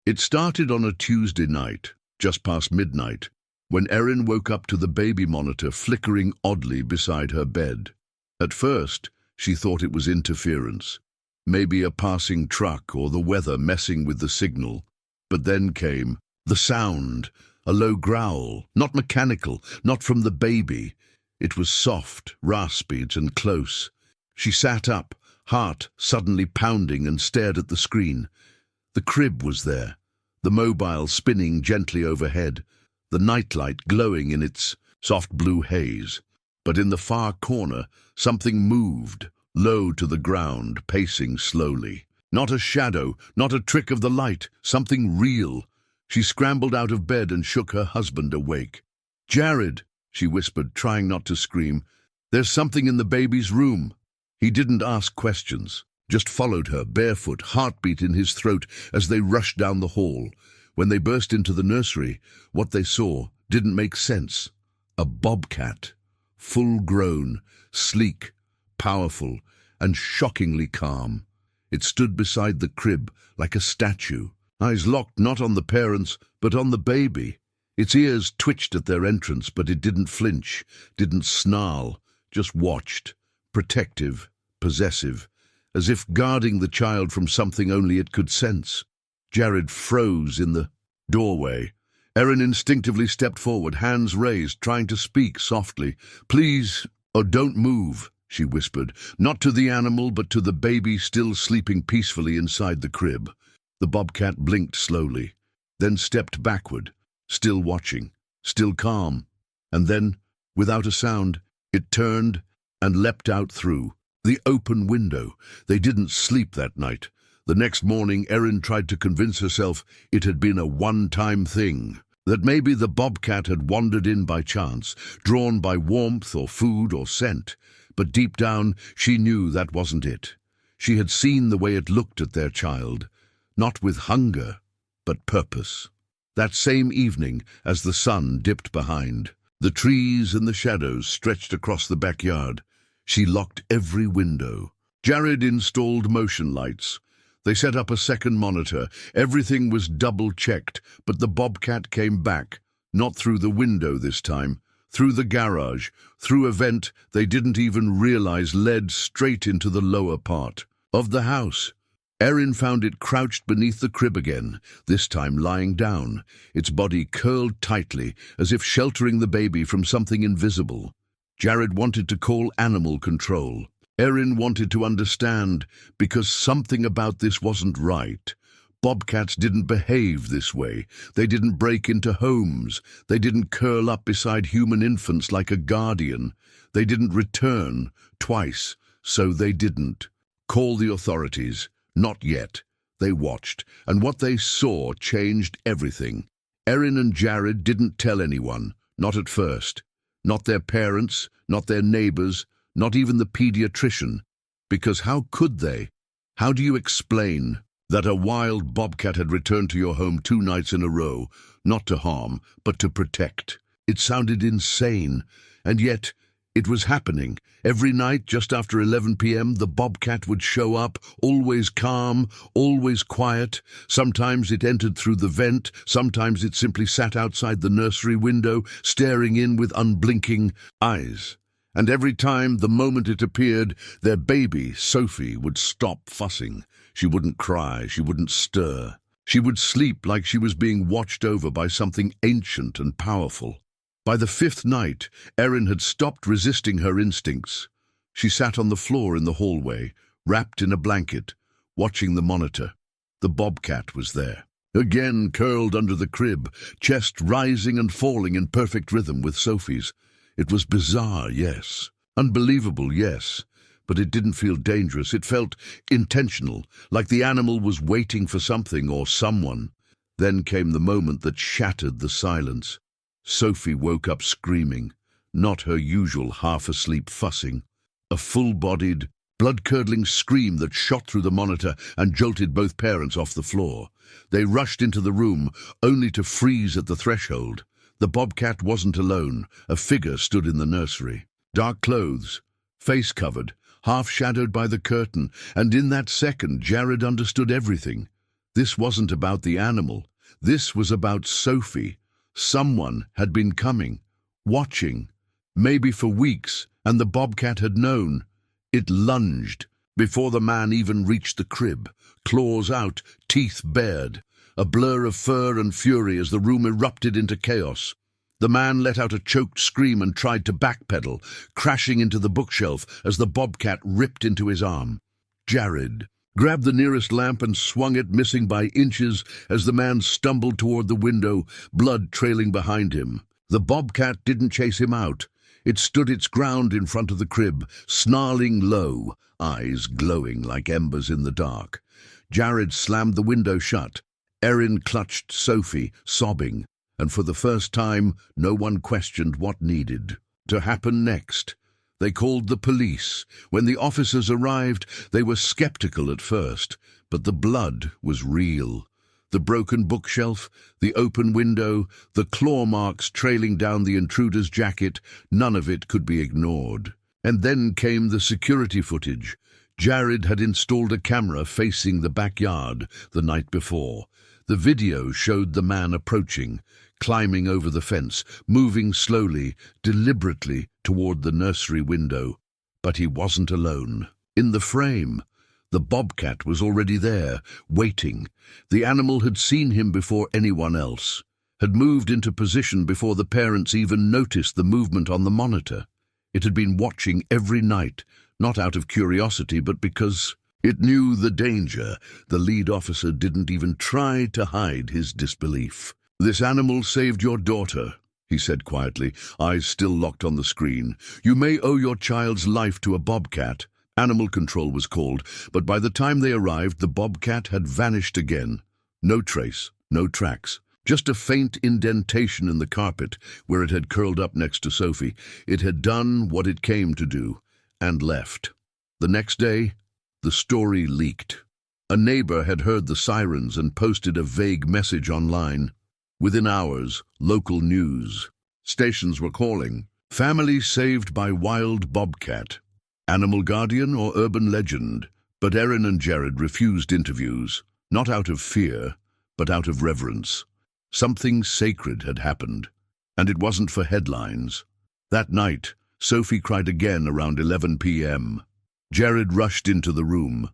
It started on a Tuesday night, just past midnight, when Erin woke up to the baby monitor flickering oddly beside her bed. At first, she thought it was interference, maybe a passing truck or the weather messing with the signal. But then came the sound, a low growl, not mechanical, not from the baby. It was soft, raspy, and close. She sat up, heart suddenly pounding, and stared at the screen. The crib was there, the mobile spinning gently overhead, the nightlight glowing in its soft blue haze. But in the far corner, something moved, low to the ground, pacing slowly. Not a shadow, not a trick of the light, something real. She scrambled out of bed and shook her husband awake. "Jared," she whispered, trying not to scream, "there's something in the baby's room." He didn't ask questions, just followed her, barefoot, heartbeat in his throat, as they rushed down the hall. When they burst into the nursery, what they saw didn't make sense. A bobcat, full-grown, sleek, powerful, and shockingly calm. It stood beside the crib like a statue, eyes locked not on the parents, but on the baby. Its ears twitched at their entrance, but it didn't flinch, didn't snarl, just watched, protective, possessive, as if guarding the child from something only it could sense. Jared froze in the doorway. Erin instinctively stepped forward, hands raised, trying to speak softly. "Please, or don't move," she whispered, not to the animal, but to the baby still sleeping peacefully inside the crib. The bobcat blinked slowly, then stepped backward, still watching, still calm. And then, without a sound, it turned and leapt out through the open window. They didn't sleep that night. The next morning, Erin tried to convince herself it had been a one-time thing, that maybe the bobcat had wandered in by chance, drawn by warmth or food or scent. But deep down, she knew that wasn't it. She had seen the way it looked at their child, not with hunger, but purpose. That same evening, as the sun dipped behind, the trees and the shadows stretched across the backyard, she locked every window. Jared installed motion lights. They set up a second monitor. Everything was double-checked, but the bobcat came back, not through the window this time, through the garage, through a vent they didn't even realize led straight into the lower part of the house. Erin found it crouched beneath the crib again, this time lying down, its body curled tightly, as if sheltering the baby from something invisible. Jared wanted to call animal control. Erin wanted to understand, because something about this wasn't right. Bobcats didn't behave this way. They didn't break into homes. They didn't curl up beside human infants like a guardian. They didn't return twice, so they didn't call the authorities. Not yet. They watched, and what they saw changed everything. Erin and Jared didn't tell anyone, not at first. Not their parents, not their neighbors, not even the pediatrician. Because how could they? How do you explain that a wild bobcat had returned to your home 2 nights in a row, not to harm, but to protect? It sounded insane, and yet it was happening. Every night, just after 11 p.m., the bobcat would show up, always calm, always quiet. Sometimes it entered through the vent, sometimes it simply sat outside the nursery window, staring in with unblinking eyes. And every time, the moment it appeared, their baby, Sophie, would stop fussing. She wouldn't cry, she wouldn't stir. She would sleep like she was being watched over by something ancient and powerful. By the 5th night, Erin had stopped resisting her instincts. She sat on the floor in the hallway, wrapped in a blanket, watching the monitor. The bobcat was there, again curled under the crib, chest rising and falling in perfect rhythm with Sophie's. It was bizarre, yes. Unbelievable, yes. But it didn't feel dangerous. It felt intentional, like the animal was waiting for something or someone. Then came the moment that shattered the silence. Sophie woke up screaming, not her usual half-asleep fussing. A full-bodied, blood-curdling scream that shot through the monitor and jolted both parents off the floor. They rushed into the room, only to freeze at the threshold. The bobcat wasn't alone. A figure stood in the nursery. Dark clothes, face covered, half-shadowed by the curtain, and in that second Jared understood everything. This wasn't about the animal. This was about Sophie. Someone had been coming, watching, maybe for weeks, and the bobcat had known. It lunged before the man even reached the crib, claws out, teeth bared, a blur of fur and fury as the room erupted into chaos. The man let out a choked scream and tried to backpedal, crashing into the bookshelf as the bobcat ripped into his arm. Jared grabbed the nearest lamp and swung it, missing by inches as the man stumbled toward the window, blood trailing behind him. The bobcat didn't chase him out. It stood its ground in front of the crib, snarling low, eyes glowing like embers in the dark. Jared slammed the window shut. Erin clutched Sophie, sobbing, and for the first time, no one questioned what needed to happen next. They called the police. When the officers arrived, they were skeptical at first, but the blood was real. The broken bookshelf, the open window, the claw marks trailing down the intruder's jacket, none of it could be ignored. And then came the security footage. Jared had installed a camera facing the backyard the night before. The video showed the man approaching, climbing over the fence, moving slowly, deliberately toward the nursery window. But he wasn't alone. In the frame, the bobcat was already there, waiting. The animal had seen him before anyone else, had moved into position before the parents even noticed the movement on the monitor. It had been watching every night, not out of curiosity, but because it knew the danger. The lead officer didn't even try to hide his disbelief. "This animal saved your daughter," he said quietly, eyes still locked on the screen. "You may owe your child's life to a bobcat." Animal control was called, but by the time they arrived, the bobcat had vanished again. No trace, no tracks, just a faint indentation in the carpet where it had curled up next to Sophie. It had done what it came to do, and left. The next day, the story leaked. A neighbor had heard the sirens and posted a vague message online. Within hours, local news stations were calling. "Family saved by wild bobcat. Animal guardian or urban legend?" But Erin and Jared refused interviews, not out of fear, but out of reverence. Something sacred had happened, and it wasn't for headlines. That night, Sophie cried again around 11 p.m. Jared rushed into the room.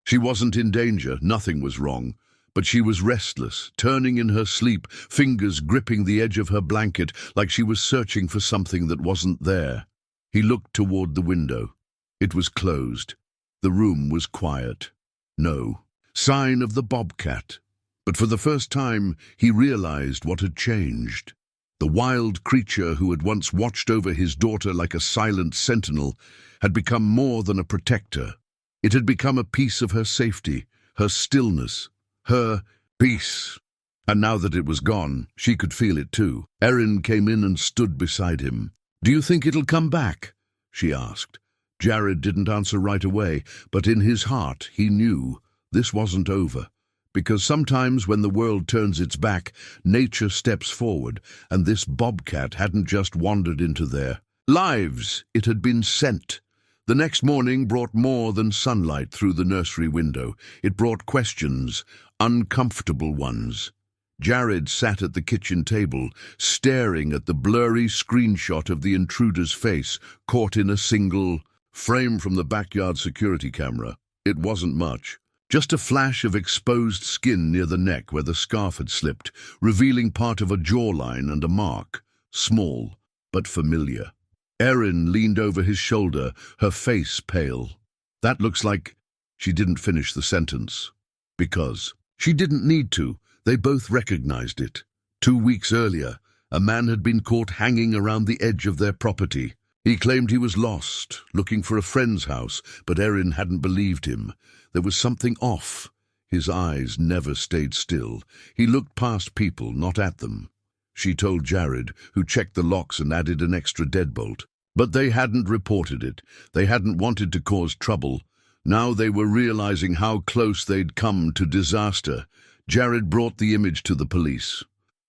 She wasn't in danger, nothing was wrong, but she was restless, turning in her sleep, fingers gripping the edge of her blanket like she was searching for something that wasn't there. He looked toward the window. It was closed. The room was quiet. No sign of the bobcat. But for the first time, he realized what had changed. The wild creature who had once watched over his daughter like a silent sentinel had become more than a protector. It had become a piece of her safety, her stillness, her peace. And now that it was gone, she could feel it too. Erin came in and stood beside him. "Do you think it'll come back?" she asked. Jared didn't answer right away, but in his heart he knew this wasn't over. Because sometimes when the world turns its back, nature steps forward, and this bobcat hadn't just wandered into their lives, it had been sent. The next morning brought more than sunlight through the nursery window. It brought questions, uncomfortable ones. Jared sat at the kitchen table, staring at the blurry screenshot of the intruder's face, caught in a single frame from the backyard security camera. It wasn't much. Just a flash of exposed skin near the neck where the scarf had slipped, revealing part of a jawline and a mark, small but familiar. Erin leaned over his shoulder, her face pale. "That looks like—" She didn't finish the sentence. Because she didn't need to. They both recognized it. 2 weeks earlier, a man had been caught hanging around the edge of their property. He claimed he was lost, looking for a friend's house, but Erin hadn't believed him. There was something off. His eyes never stayed still. He looked past people, not at them. She told Jared, who checked the locks and added an extra deadbolt. But they hadn't reported it. They hadn't wanted to cause trouble. Now they were realizing how close they'd come to disaster. Jared brought the image to the police.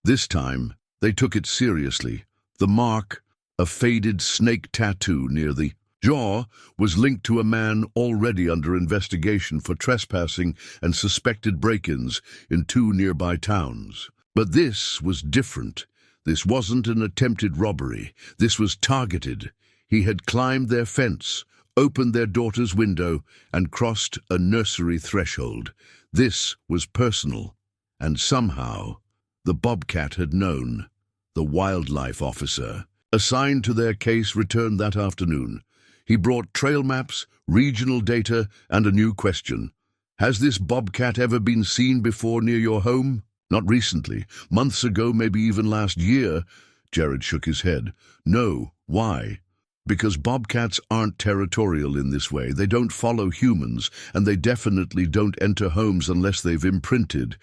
This time, they took it seriously. The mark, a faded snake tattoo near the Jaw was linked to a man already under investigation for trespassing and suspected break-ins in 2 nearby towns. But this was different. This wasn't an attempted robbery. This was targeted. He had climbed their fence, opened their daughter's window, and crossed a nursery threshold. This was personal. And somehow, the Bobcat had known. The wildlife officer, assigned to their case, returned that afternoon. He brought trail maps, regional data, and a new question. Has this Bobcat ever been seen before near your home? Not recently. Months ago, maybe even last year. Jared shook his head. No. Why? Because Bobcats aren't territorial in this way. They don't follow humans, and they definitely don't enter homes unless they've imprinted.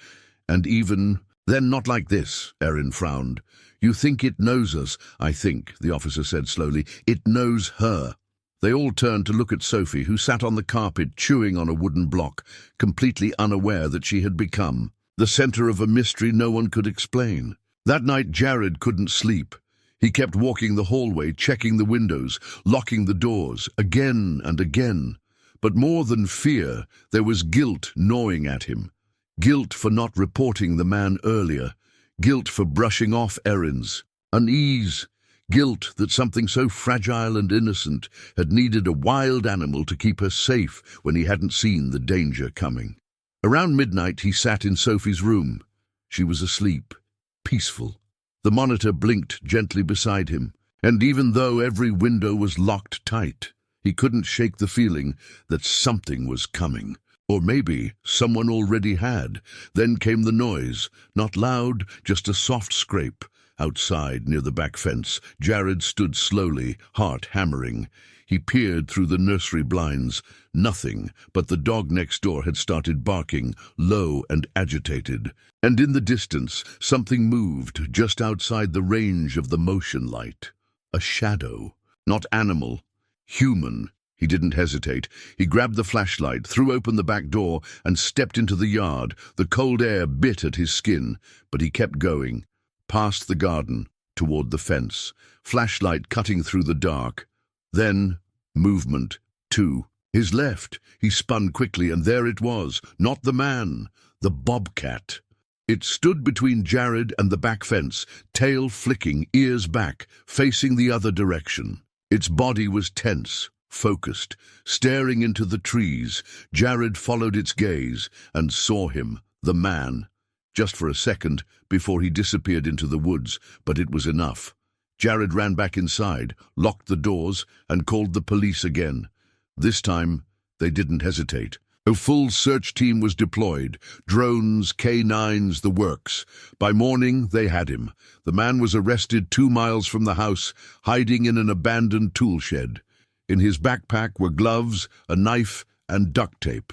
And even then, not like this, Erin frowned. You think it knows us? I think, the officer said slowly, it knows her. They all turned to look at Sophie, who sat on the carpet chewing on a wooden block, completely unaware that she had become the center of a mystery no one could explain. That night Jared couldn't sleep. He kept walking the hallway, checking the windows, locking the doors, again and again. But more than fear, there was guilt gnawing at him. Guilt for not reporting the man earlier. Guilt for brushing off errands. Unease. Guilt that something so fragile and innocent had needed a wild animal to keep her safe when he hadn't seen the danger coming. Around midnight, he sat in Sophie's room. She was asleep, peaceful. The monitor blinked gently beside him, and even though every window was locked tight, he couldn't shake the feeling that something was coming. Or maybe someone already had. Then came the noise, not loud, just a soft scrape. Outside, near the back fence, Jared stood slowly, heart hammering. He peered through the nursery blinds. Nothing, but the dog next door had started barking, low and agitated. And in the distance, something moved just outside the range of the motion light. A shadow. Not animal. Human. He didn't hesitate. He grabbed the flashlight, threw open the back door, and stepped into the yard. The cold air bit at his skin, but he kept going. Past the garden, toward the fence, flashlight cutting through the dark. Then, movement, to his left. He spun quickly, and there it was, not the man, the Bobcat. It stood between Jared and the back fence, tail flicking, ears back, facing the other direction. Its body was tense, focused, staring into the trees. Jared followed its gaze and saw him, the man. Just for a second, before he disappeared into the woods, but it was enough. Jared ran back inside, locked the doors, and called the police again. This time, they didn't hesitate. A full search team was deployed. Drones, K9s, the works. By morning, they had him. The man was arrested 2 miles from the house, hiding in an abandoned tool shed. In his backpack were gloves, a knife, and duct tape.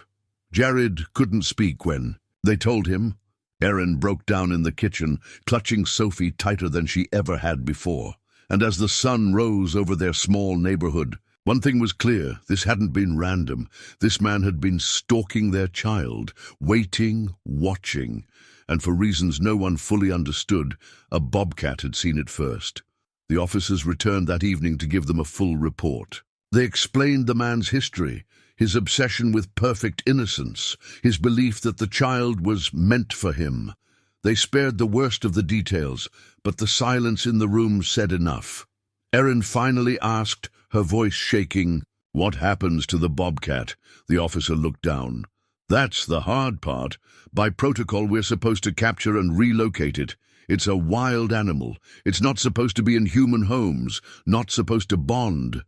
Jared couldn't speak when they told him. Erin broke down in the kitchen, clutching Sophie tighter than she ever had before. And as the sun rose over their small neighborhood, one thing was clear: this hadn't been random. This man had been stalking their child, waiting, watching. And for reasons no one fully understood, a Bobcat had seen it first. The officers returned that evening to give them a full report. They explained the man's history, his obsession with perfect innocence, his belief that the child was meant for him. They spared the worst of the details, but the silence in the room said enough. Erin finally asked, her voice shaking, "What happens to the Bobcat?" The officer looked down. "That's the hard part. By protocol, we're supposed to capture and relocate it. It's a wild animal. It's not supposed to be in human homes, not supposed to bond."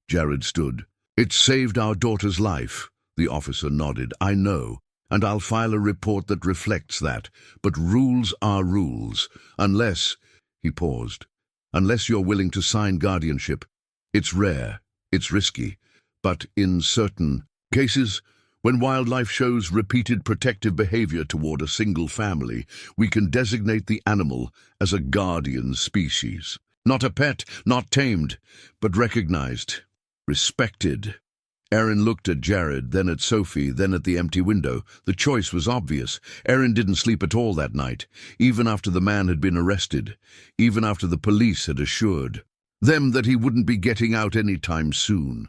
Jared stood. "It saved our daughter's life." The officer nodded. "I know, and I'll file a report that reflects that. But rules are rules. Unless—" he paused. "Unless you're willing to sign guardianship. It's rare, it's risky, but in certain cases, when wildlife shows repeated protective behavior toward a single family, we can designate the animal as a guardian species. Not a pet, not tamed, but recognized. Respected." Erin looked at Jared, then at Sophie, then at the empty window. The choice was obvious. Erin didn't sleep at all that night, even after the man had been arrested, even after the police had assured them that he wouldn't be getting out any time soon.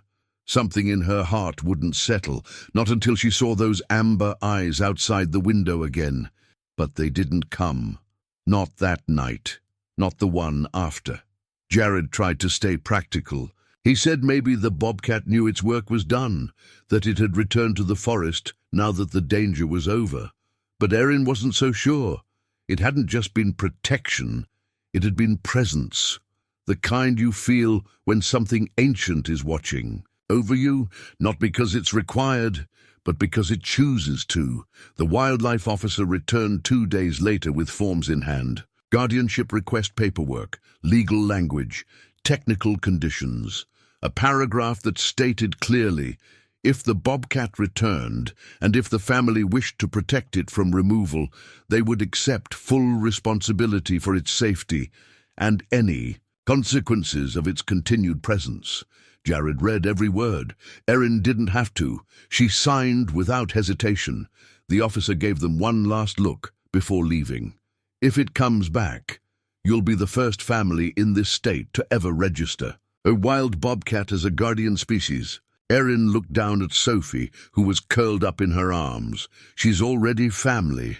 Something in her heart wouldn't settle, not until she saw those amber eyes outside the window again. But they didn't come. Not that night. Not the one after. Jared tried to stay practical. He said maybe the Bobcat knew its work was done, that it had returned to the forest now that the danger was over. But Erin wasn't so sure. It hadn't just been protection, it had been presence. The kind you feel when something ancient is watching over you, not because it's required, but because it chooses to. The wildlife officer returned 2 days later with forms in hand. Guardianship request paperwork, legal language, technical conditions. A paragraph that stated clearly, if the Bobcat returned, and if the family wished to protect it from removal, they would accept full responsibility for its safety and any consequences of its continued presence. Jared read every word. Erin didn't have to. She signed without hesitation. The officer gave them one last look before leaving. If it comes back, you'll be the first family in this state to ever register. A wild bobcat as a guardian species. Erin looked down at Sophie, who was curled up in her arms. She's already family.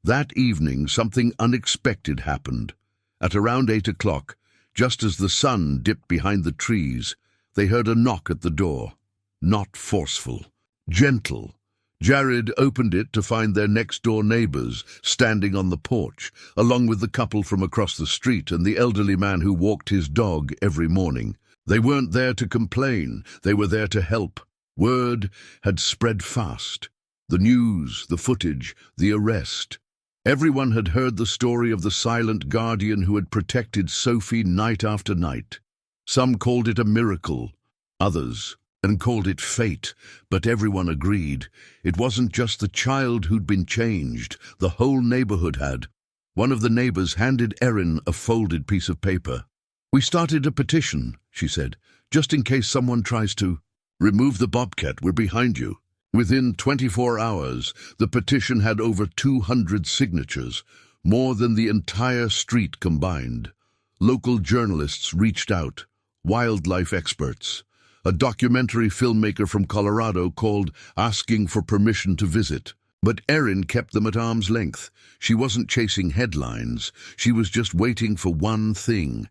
That evening, something unexpected happened. At around 8 o'clock, just as the sun dipped behind the trees, they heard a knock at the door. Not forceful. Gentle. Jared opened it to find their next-door neighbors standing on the porch, along with the couple from across the street and the elderly man who walked his dog every morning. They weren't there to complain, they were there to help. Word had spread fast. The news, the footage, the arrest. Everyone had heard the story of the silent guardian who had protected Sophie night after night. Some called it a miracle, others called it fate, but everyone agreed. It wasn't just the child who'd been changed, the whole neighborhood had. One of the neighbors handed Erin a folded piece of paper. "We started a petition," she said, "just in case someone tries to remove the Bobcat. We're behind you." Within 24 hours, the petition had over 200 signatures, more than the entire street combined. Local journalists reached out, wildlife experts. A documentary filmmaker from Colorado called, asking for permission to visit. But Erin kept them at arm's length. She wasn't chasing headlines. She was just waiting for one thing.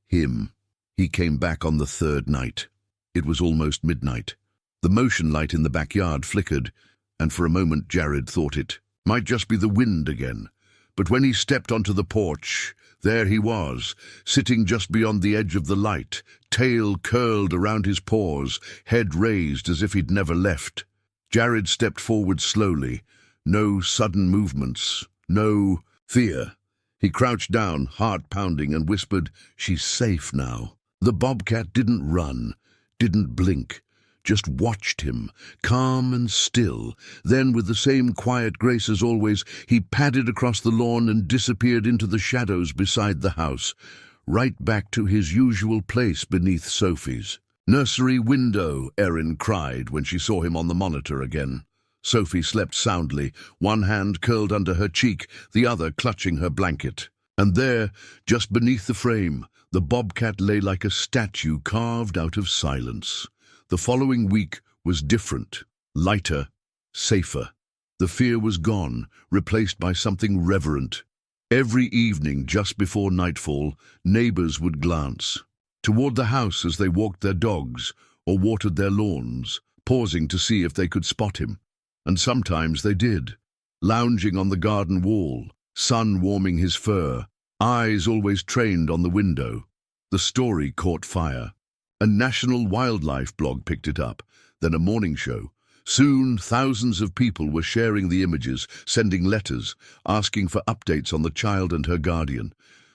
Him. He came back on the 3rd night. It was almost midnight. The motion light in the backyard flickered, and for a moment Jared thought it might just be the wind again. But when he stepped onto the porch, there he was, sitting just beyond the edge of the light, tail curled around his paws, head raised as if he'd never left. Jared stepped forward slowly. No sudden movements, no fear. He crouched down, heart pounding, and whispered, "She's safe now." The Bobcat didn't run, didn't blink, just watched him, calm and still. Then, with the same quiet grace as always, he padded across the lawn and disappeared into the shadows beside the house, right back to his usual place beneath Sophie's nursery window. Erin cried when she saw him on the monitor again. Sophie slept soundly, one hand curled under her cheek, the other clutching her blanket. And there, just beneath the frame, the Bobcat lay like a statue carved out of silence. The following week was different, lighter, safer. The fear was gone, replaced by something reverent. Every evening, just before nightfall, neighbors would glance toward the house as they walked their dogs or watered their lawns, pausing to see if they could spot him. And sometimes they did, lounging on the garden wall, sun warming his fur, eyes always trained on the window. The story caught fire. A national wildlife blog picked it up, then a morning show. Soon, thousands of people were sharing the images, sending letters, asking for updates on the child and her guardian.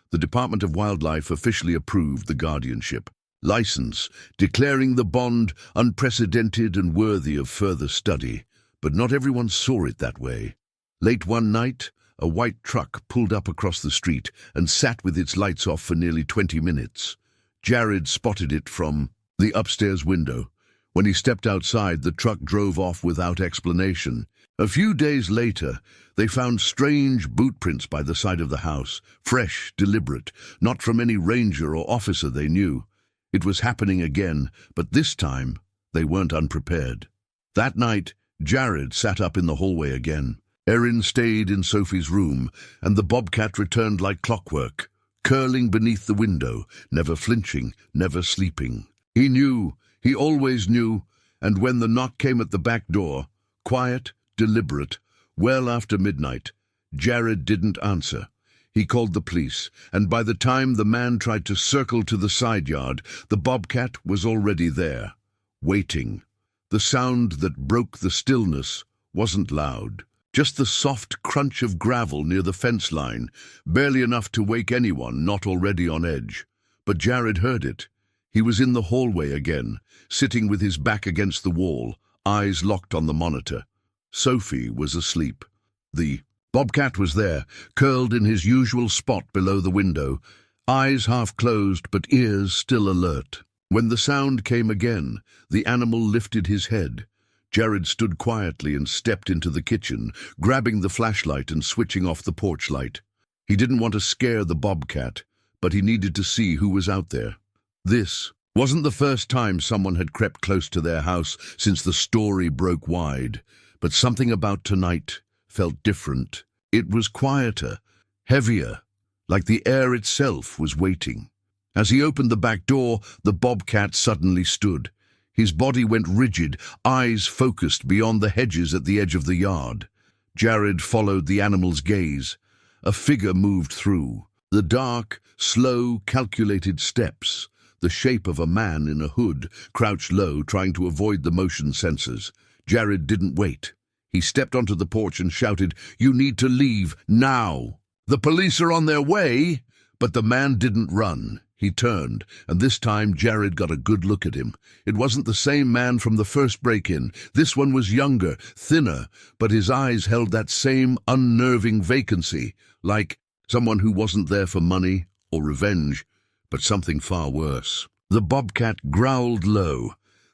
The Department of Wildlife officially approved the guardianship license, declaring the bond unprecedented and worthy of further study. But not everyone saw it that way. Late one night, a white truck pulled up across the street and sat with its lights off for nearly 20 minutes. Jared spotted it from the upstairs window. When he stepped outside, the truck drove off without explanation. A few days later, they found strange boot prints by the side of the house, fresh, deliberate, not from any ranger or officer they knew. It was happening again, but this time They weren't unprepared. That night, Jared sat up in the hallway again. Erin stayed in Sophie's room, and the bobcat returned like clockwork, curling beneath the window, never flinching, never sleeping. He knew, he always knew, and when the knock came at the back door, quiet, deliberate, well after midnight, Jared didn't answer. He called the police, and by the time the man tried to circle to the side yard, the bobcat was already there, waiting. The sound that broke the stillness wasn't loud, just the soft crunch of gravel near the fence line, barely enough to wake anyone not already on edge. But Jared heard it. He was in the hallway again, sitting with his back against the wall, eyes locked on the monitor. Sophie was asleep. The bobcat was there, curled in his usual spot below the window, eyes half closed but ears still alert. When the sound came again, the animal lifted his head. Jared stood quietly and stepped into the kitchen, grabbing the flashlight and switching off the porch light. He didn't want to scare the bobcat, but he needed to see who was out there. This wasn't the first time someone had crept close to their house since the story broke wide, but something about tonight felt different. It was quieter, heavier, like the air itself was waiting. As he opened the back door, the bobcat suddenly stood. His body went rigid, eyes focused beyond the hedges at the edge of the yard. Jared followed the animal's gaze. A figure moved through. The dark, slow, calculated steps. The shape of a man in a hood, crouched low, trying to avoid the motion sensors. Jared didn't wait. He stepped onto the porch and shouted, "You need to leave, now! The police are on their way!" But the man didn't run. He turned, and this time Jared got a good look at him. It wasn't the same man from the first break-in. This one was younger, thinner, but his eyes held that same unnerving vacancy, like someone who wasn't there for money or revenge, but something far worse. The bobcat growled low.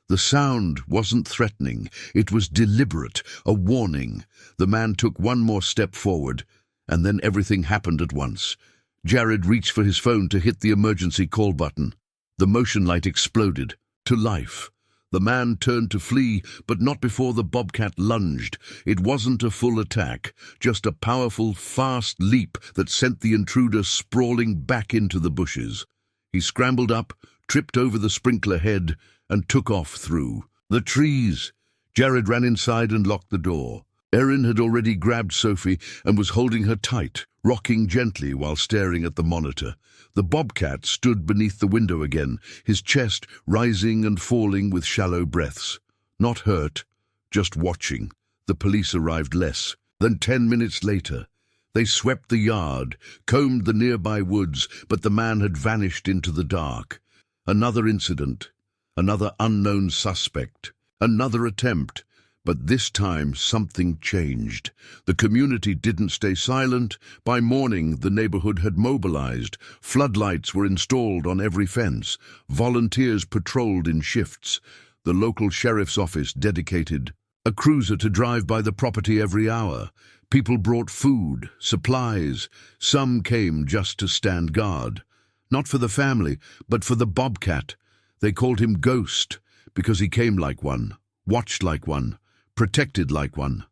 The sound wasn't threatening. It was deliberate, a warning. The man took one more step forward, and then everything happened at once. Jared reached for his phone to hit the emergency call button. The motion light exploded, to life. The man turned to flee, but not before the bobcat lunged. It wasn't a full attack, just a powerful, fast leap that sent the intruder sprawling back into the bushes. He scrambled up, tripped over the sprinkler head, and took off through the trees. Jared ran inside and locked the door. Erin had already grabbed Sophie and was holding her tight, rocking gently while staring at the monitor. The bobcat stood beneath the window again, his chest rising and falling with shallow breaths. Not hurt, just watching. The police arrived less than 10 minutes later. They swept the yard, combed the nearby woods, but the man had vanished into the dark. Another incident, another unknown suspect, another attempt. But this time something changed. The community didn't stay silent. By morning, the neighborhood had mobilized. Floodlights were installed on every fence. Volunteers patrolled in shifts. The local sheriff's office dedicated a cruiser to drive by the property every hour. People brought food, supplies. Some came just to stand guard. Not for the family, but for the bobcat. They called him Ghost because he came like one, watched like one, protected like one.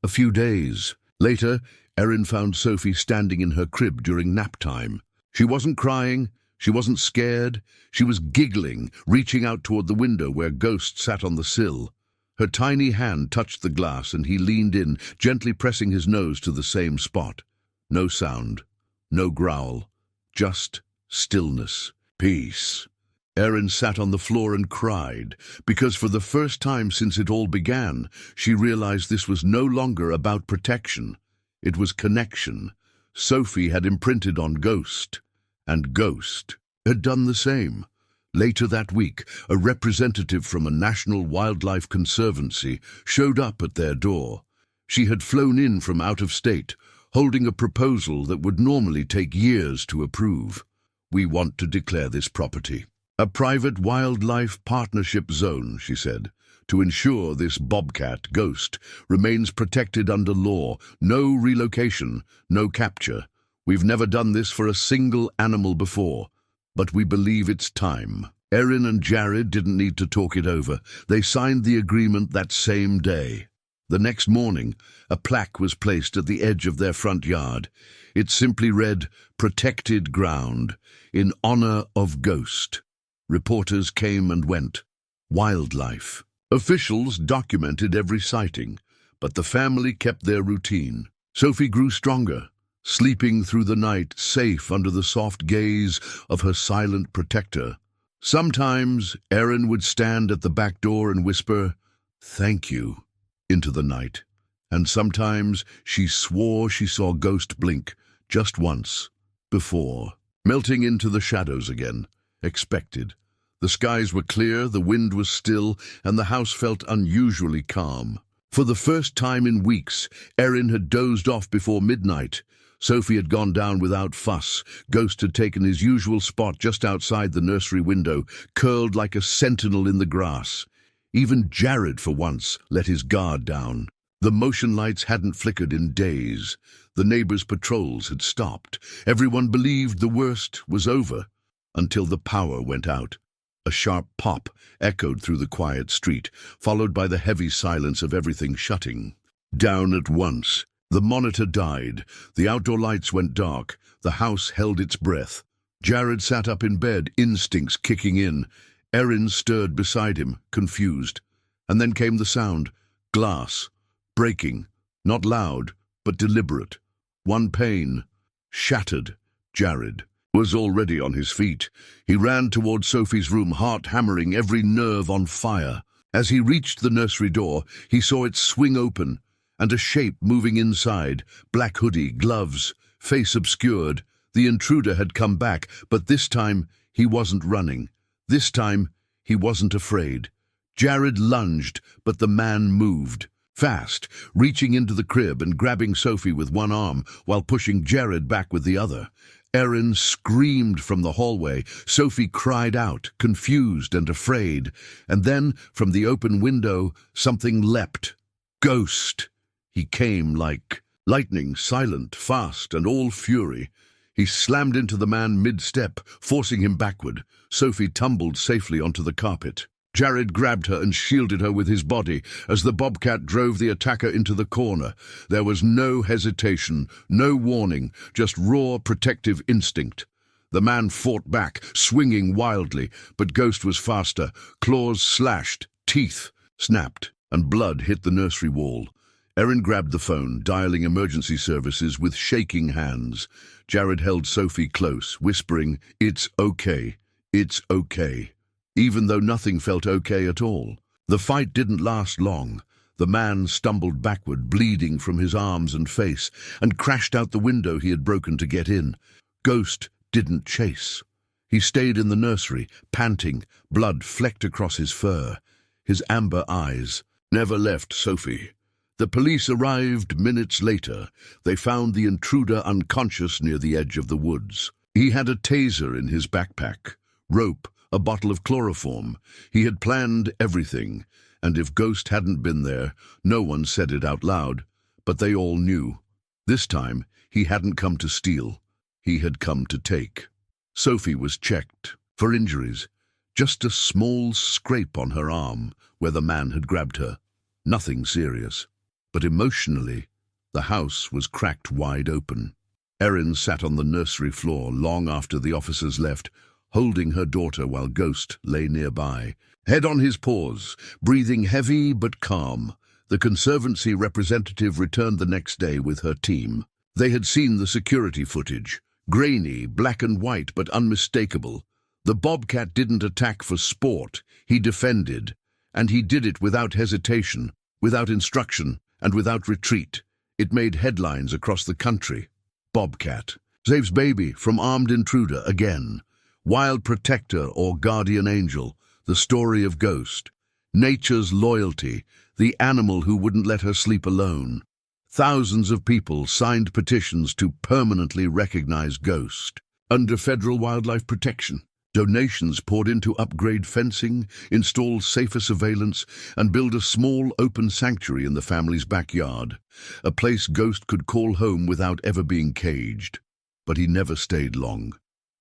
A few days later, Erin found Sophie standing in her crib during nap time. She wasn't crying, she wasn't scared, she was giggling, reaching out toward the window where Ghost sat on the sill. Her tiny hand touched the glass and he leaned in, gently pressing his nose to the same spot. No sound, no growl, just stillness, peace. Erin sat on the floor and cried, because for the first time since it all began, she realized this was no longer about protection. It was connection. Sophie had imprinted on Ghost, and Ghost had done the same. Later that week, a representative from a national wildlife conservancy showed up at their door. She had flown in from out of state, holding a proposal that would normally take years to approve. "We want to declare this property a private wildlife partnership zone," she said, "to ensure this bobcat, Ghost, remains protected under law. No relocation, no capture. We've never done this for a single animal before, but we believe it's time." Erin and Jared didn't need to talk it over. They signed the agreement that same day. The next morning, a plaque was placed at the edge of their front yard. It simply read, "Protected ground, in honor of Ghost." Reporters came and went. Wildlife. Officials documented every sighting, but the family kept their routine. Sophie grew stronger, sleeping through the night, safe under the soft gaze of her silent protector. Sometimes Erin would stand at the back door and whisper, "Thank you," into the night. And sometimes she swore she saw Ghost blink just once, before, melting into the shadows again, expected. The skies were clear, the wind was still, and the house felt unusually calm. For the first time in weeks, Erin had dozed off before midnight. Sophie had gone down without fuss. Ghost had taken his usual spot just outside the nursery window, curled like a sentinel in the grass. Even Jared, for once, let his guard down. The motion lights hadn't flickered in days. The neighbors' patrols had stopped. Everyone believed the worst was over, until the power went out. A sharp pop echoed through the quiet street, followed by the heavy silence of everything shutting down at once. The monitor died. The outdoor lights went dark. The house held its breath. Jared sat up in bed, instincts kicking in. Erin stirred beside him, confused. And then came the sound. Glass. Breaking. Not loud, but deliberate. One pane. Shattered. Jared was already on his feet. He ran toward Sophie's room, heart hammering, every nerve on fire. As he reached the nursery door, he saw it swing open, and a shape moving inside, black hoodie, gloves, face obscured. The intruder had come back, but this time he wasn't running. This time he wasn't afraid. Jared lunged, but the man moved. Fast, reaching into the crib and grabbing Sophie with one arm while pushing Jared back with the other. Erin screamed from the hallway. Sophie cried out, confused and afraid. And then, from the open window, something leapt. Ghost! He came like lightning, silent, fast, and all fury. He slammed into the man mid-step, forcing him backward. Sophie tumbled safely onto the carpet. Jared grabbed her and shielded her with his body as the Bobcat drove the attacker into the corner. There was no hesitation, no warning, just raw protective instinct. The man fought back, swinging wildly, but Ghost was faster. Claws slashed, teeth snapped, and blood hit the nursery wall. Erin grabbed the phone, dialing emergency services with shaking hands. Jared held Sophie close, whispering, "It's okay, it's okay," even though nothing felt okay at all. The fight didn't last long. The man stumbled backward, bleeding from his arms and face, and crashed out the window he had broken to get in. Ghost didn't chase. He stayed in the nursery, panting, blood flecked across his fur. His amber eyes never left Sophie. The police arrived minutes later. They found the intruder unconscious near the edge of the woods. He had a taser in his backpack, rope, a bottle of chloroform. He had planned everything, and if Ghost hadn't been there, no one said it out loud, but they all knew. This time, he hadn't come to steal. He had come to take. Sophie was checked for injuries. Just a small scrape on her arm where the man had grabbed her. Nothing serious. But emotionally, the house was cracked wide open. Erin sat on the nursery floor long after the officers left, holding her daughter while Ghost lay nearby. Head on his paws, breathing heavy but calm, the Conservancy representative returned the next day with her team. They had seen the security footage, grainy, black and white but unmistakable. The Bobcat didn't attack for sport, he defended, and he did it without hesitation, without instruction, and without retreat. It made headlines across the country. Bobcat saves baby from armed intruder again. Wild protector or guardian angel, the story of Ghost. Nature's loyalty, the animal who wouldn't let her sleep alone. Thousands of people signed petitions to permanently recognize Ghost. Under federal wildlife protection, donations poured in to upgrade fencing, install safer surveillance, and build a small open sanctuary in the family's backyard, a place Ghost could call home without ever being caged. But he never stayed long.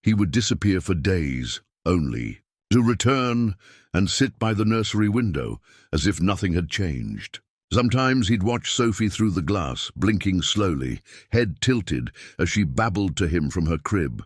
He would disappear for days, only. to return and sit by the nursery window as if nothing had changed. Sometimes he'd watch Sophie through the glass, blinking slowly, head tilted as she babbled to him from her crib.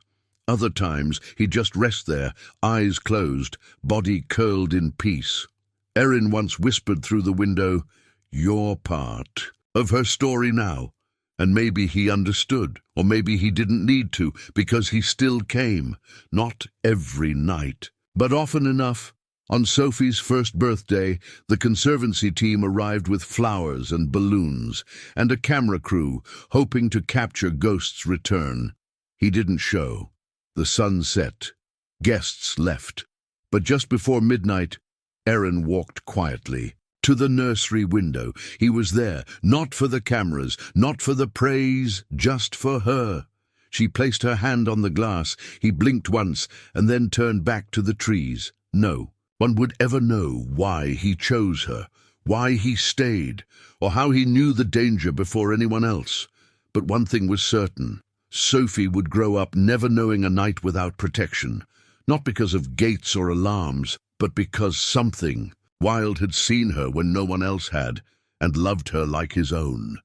Other times he'd just rest there, eyes closed, body curled in peace. Erin once whispered through the window, "Your part," of her story now. And maybe he understood, or maybe he didn't need to, because he still came. Not every night, but often enough. On Sophie's first birthday, the conservancy team arrived with flowers and balloons, and a camera crew, hoping to capture Ghost's return. He didn't show. The sun set. Guests left. But just before midnight, Erin walked quietly to the nursery window. He was there, not for the cameras, not for the praise, just for her. She placed her hand on the glass. He blinked once and then turned back to the trees. No one would ever know why he chose her, why he stayed, or how he knew the danger before anyone else. But one thing was certain. Sophie would grow up never knowing a night without protection, not because of gates or alarms, but because something wild had seen her when no one else had, and loved her like his own.